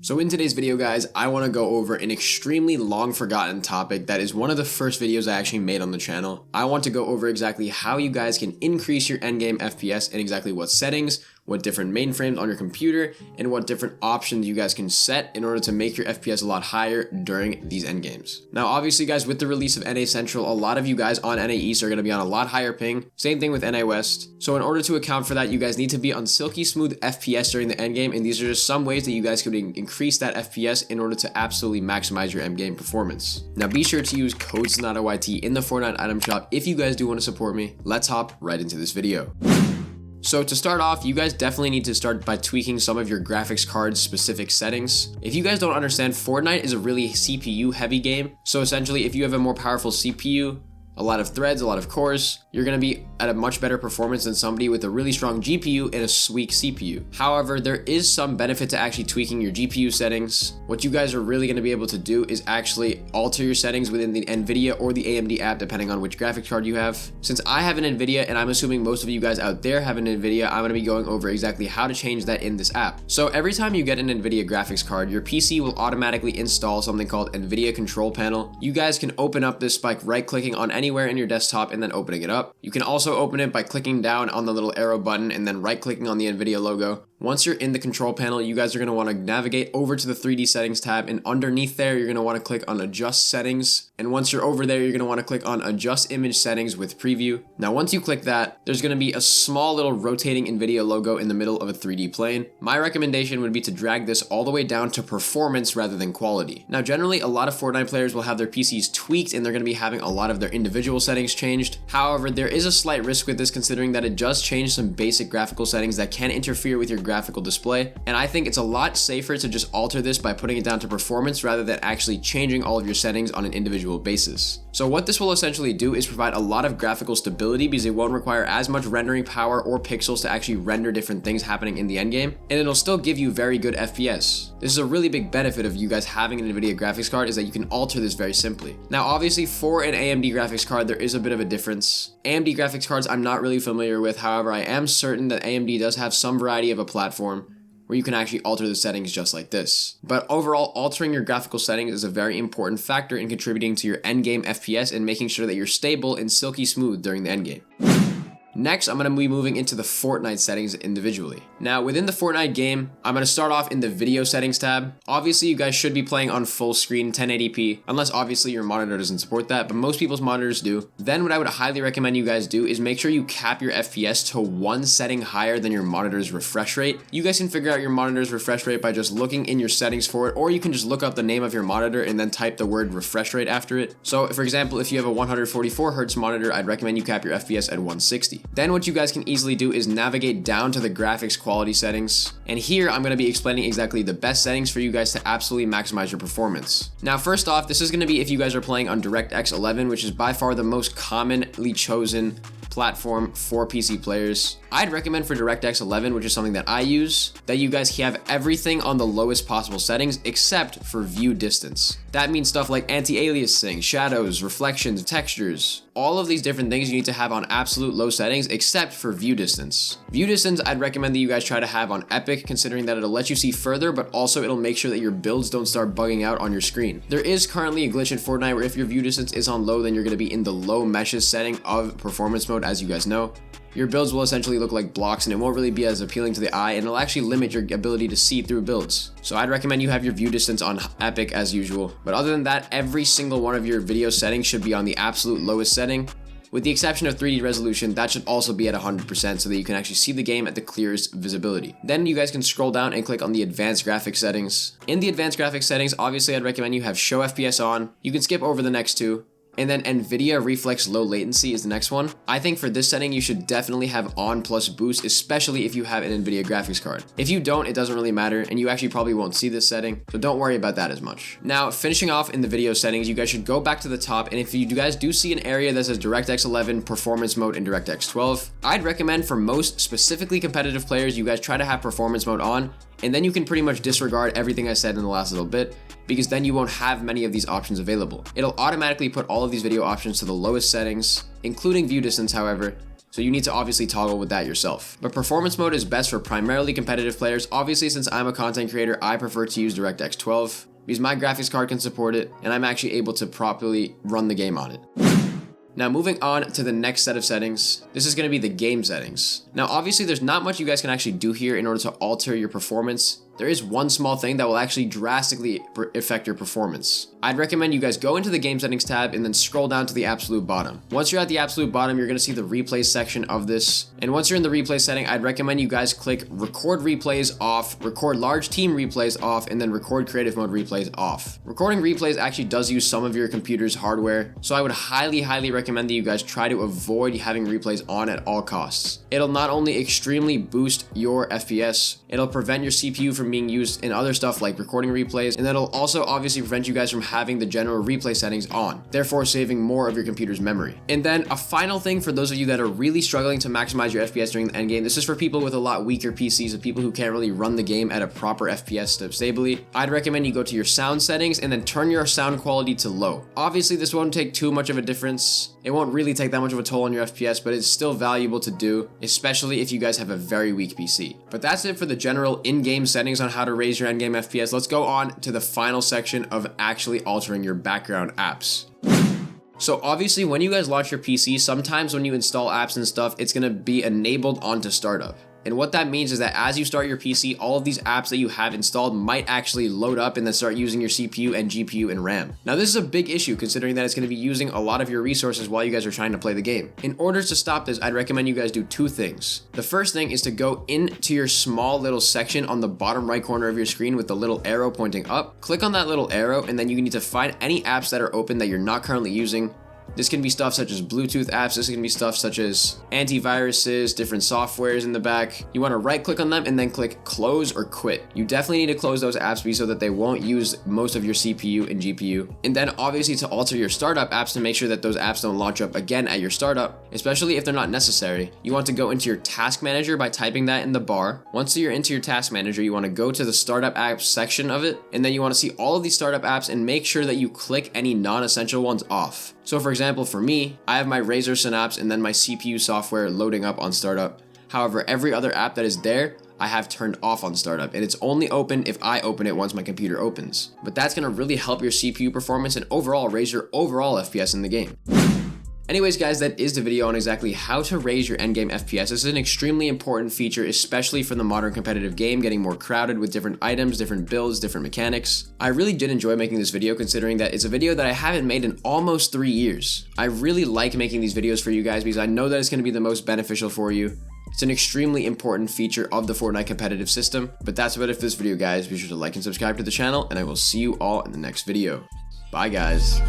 So in today's video, guys, I want to go over an extremely long forgotten topic that is one of the first videos I actually made on the channel. I want to go over exactly how you guys can increase your endgame FPS and exactly what settings, what different mainframes on your computer, and what different options you guys can set in order to make your FPS a lot higher during these endgames. Now, obviously, guys, with the release of NA Central, a lot of you guys on NA East are going to be on a lot higher ping. Same thing with NA West. So in order to account for that, you guys need to be on silky smooth FPS during the endgame, and these are just some ways that you guys could increase that FPS in order to absolutely maximize your endgame performance. Now, be sure to use code Sonata YT in the Fortnite item shop if you guys do want to support me. Let's hop right into this video. So to start off, you guys definitely need to start by tweaking some of your graphics card's specific settings. If you guys don't understand, Fortnite is a really CPU heavy game. So essentially, if you have a more powerful CPU, a lot of threads, a lot of cores, you're going to be at a much better performance than somebody with a really strong GPU and a weak CPU. However, there is some benefit to actually tweaking your GPU settings. What you guys are really going to be able to do is actually alter your settings within the Nvidia or the AMD app, depending on which graphics card you have. Since I have an Nvidia, and I'm assuming most of you guys out there have an Nvidia, I'm going to be going over exactly how to change that in this app. So every time you get an Nvidia graphics card, your PC will automatically install something called Nvidia Control Panel. You guys can open up this by right-clicking on anywhere in your desktop and then opening it up. You can also open it by clicking down on the little arrow button and then right-clicking on the Nvidia logo. Once you're in the control panel, you guys are going to want to navigate over to the 3D settings tab, and underneath there, you're going to want to click on adjust settings. And once you're over there, you're going to want to click on adjust image settings with preview. Now, once you click that, there's going to be a small little rotating Nvidia logo in the middle of a 3D plane. My recommendation would be to drag this all the way down to performance rather than quality. Now, generally, a lot of Fortnite players will have their PCs tweaked and they're going to be having a lot of their individual settings changed. However, there is a slight risk with this, considering that it does change some basic graphical settings that can interfere with your graphical display, and I think it's a lot safer to just alter this by putting it down to performance rather than actually changing all of your settings on an individual basis. So what this will essentially do is provide a lot of graphical stability, because it won't require as much rendering power or pixels to actually render different things happening in the endgame, and it'll still give you very good FPS. This is a really big benefit of you guys having an Nvidia graphics card, is that you can alter this very simply. Now, obviously, for an AMD graphics card, there is a bit of a difference. AMD graphics cards I'm not really familiar with, however, I am certain that AMD does have some variety of a platform where you can actually alter the settings just like this. But overall, altering your graphical settings is a very important factor in contributing to your endgame FPS and making sure that you're stable and silky smooth during the endgame. Next, I'm going to be moving into the Fortnite settings individually. Now, within the Fortnite game, I'm going to start off in the video settings tab. Obviously, you guys should be playing on full screen 1080p, unless obviously your monitor doesn't support that, but most people's monitors do. Then what I would highly recommend you guys do is make sure you cap your FPS to one setting higher than your monitor's refresh rate. You guys can figure out your monitor's refresh rate by just looking in your settings for it, or you can just look up the name of your monitor and then type the word refresh rate after it. So, for example, if you have a 144 Hz monitor, I'd recommend you cap your FPS at 160. Then what you guys can easily do is navigate down to the graphics quality settings. And here I'm going to be explaining exactly the best settings for you guys to absolutely maximize your performance. Now, first off, this is going to be if you guys are playing on DirectX 11, which is by far the most commonly chosen platform for PC players. I'd recommend for DirectX 11, which is something that I use, that you guys have everything on the lowest possible settings except for view distance. That means stuff like anti-aliasing, shadows, reflections, textures. All of these different things you need to have on absolute low settings except for view distance. View distance, I'd recommend that you guys try to have on epic, considering that it'll let you see further, but also it'll make sure that your builds don't start bugging out on your screen. There is currently a glitch in Fortnite where if your view distance is on low, then you're going to be in the low meshes setting of performance mode, as you guys know. Your builds will essentially look like blocks, and it won't really be as appealing to the eye, and it'll actually limit your ability to see through builds. So I'd recommend you have your view distance on epic as usual. But other than that, every single one of your video settings should be on the absolute lowest setting. With the exception of 3D resolution, that should also be at 100% so that you can actually see the game at the clearest visibility. Then you guys can scroll down and click on the advanced graphics settings. In the advanced graphics settings, obviously I'd recommend you have show FPS on. You can skip over the next two. And then Nvidia Reflex Low Latency is the next one. I think for this setting, you should definitely have on plus boost, especially if you have an Nvidia graphics card. If you don't, it doesn't really matter, and you actually probably won't see this setting, so don't worry about that as much. Now, finishing off in the video settings, you guys should go back to the top, and if you guys do see an area that says DirectX 11, Performance Mode, and DirectX 12, I'd recommend for most specifically competitive players, you guys try to have Performance Mode on, and then you can pretty much disregard everything I said in the last little bit, because then you won't have many of these options available. It'll automatically put all of these video options to the lowest settings, including view distance, however, so you need to obviously toggle with that yourself. But performance mode is best for primarily competitive players. Obviously, since I'm a content creator, I prefer to use DirectX 12 because my graphics card can support it and I'm actually able to properly run the game on it. Now moving on to the next set of settings, this is going to be the game settings. Now obviously there's not much you guys can actually do here in order to alter your performance. There is one small thing that will actually drastically affect your performance. I'd recommend you guys go into the game settings tab and then scroll down to the absolute bottom. Once you're at the absolute bottom, you're going to see the replay section of this. And once you're in the replay setting, I'd recommend you guys click record replays off, record large team replays off, and then record creative mode replays off. Recording replays actually does use some of your computer's hardware, so I would highly recommend that you guys try to avoid having replays on at all costs. It'll not only extremely boost your FPS, it'll prevent your CPU from being used in other stuff like recording replays, and that'll also obviously prevent you guys from having the general replay settings on, therefore saving more of your computer's memory. And then a final thing for those of you that are really struggling to maximize your FPS during the endgame, this is for people with a lot weaker PCs and people who can't really run the game at a proper FPS stably. I'd recommend you go to your sound settings and then turn your sound quality to low. Obviously this won't take too much of a difference. It won't really take that much of a toll on your FPS, but it's still valuable to do, especially if you guys have a very weak PC. But that's it for the general in-game settings on how to raise your endgame FPS. Let's go on to the final section of actually altering your background apps. So obviously when you guys launch your PC, sometimes when you install apps and stuff, it's going to be enabled onto startup. And what that means is that as you start your PC, all of these apps that you have installed might actually load up and then start using your CPU and GPU and RAM. Now this is a big issue considering that it's going to be using a lot of your resources while you guys are trying to play the game. In order to stop this, I'd recommend you guys do two things. The first thing is to go into your small little section on the bottom right corner of your screen with the little arrow pointing up. Click on that little arrow and then you need to find any apps that are open that you're not currently using. This can be stuff such as Bluetooth apps, this can be stuff such as antiviruses, different softwares in the back. You want to right click on them and then click close or quit. You definitely need to close those apps so that they won't use most of your CPU and GPU. And then obviously to alter your startup apps to make sure that those apps don't launch up again at your startup, especially if they're not necessary, you want to go into your task manager by typing that in the bar. Once you're into your task manager, you want to go to the startup apps section of it, and then you want to see all of these startup apps and make sure that you click any non-essential ones off. So for example, for me, I have my Razer Synapse and then my CPU software loading up on startup. However, every other app that is there, I have turned off on startup, and it's only open if I open it once my computer opens. But that's going to really help your CPU performance and overall raise your overall FPS in the game. Anyways guys, that is the video on exactly how to raise your endgame FPS. This is an extremely important feature, especially for the modern competitive game, getting more crowded with different items, different builds, different mechanics. I really did enjoy making this video considering that it's a video that I haven't made in almost 3 years. I really like making these videos for you guys because I know that it's going to be the most beneficial for you. It's an extremely important feature of the Fortnite competitive system. But that's about it for this video guys. Be sure to like and subscribe to the channel, and I will see you all in the next video. Bye guys.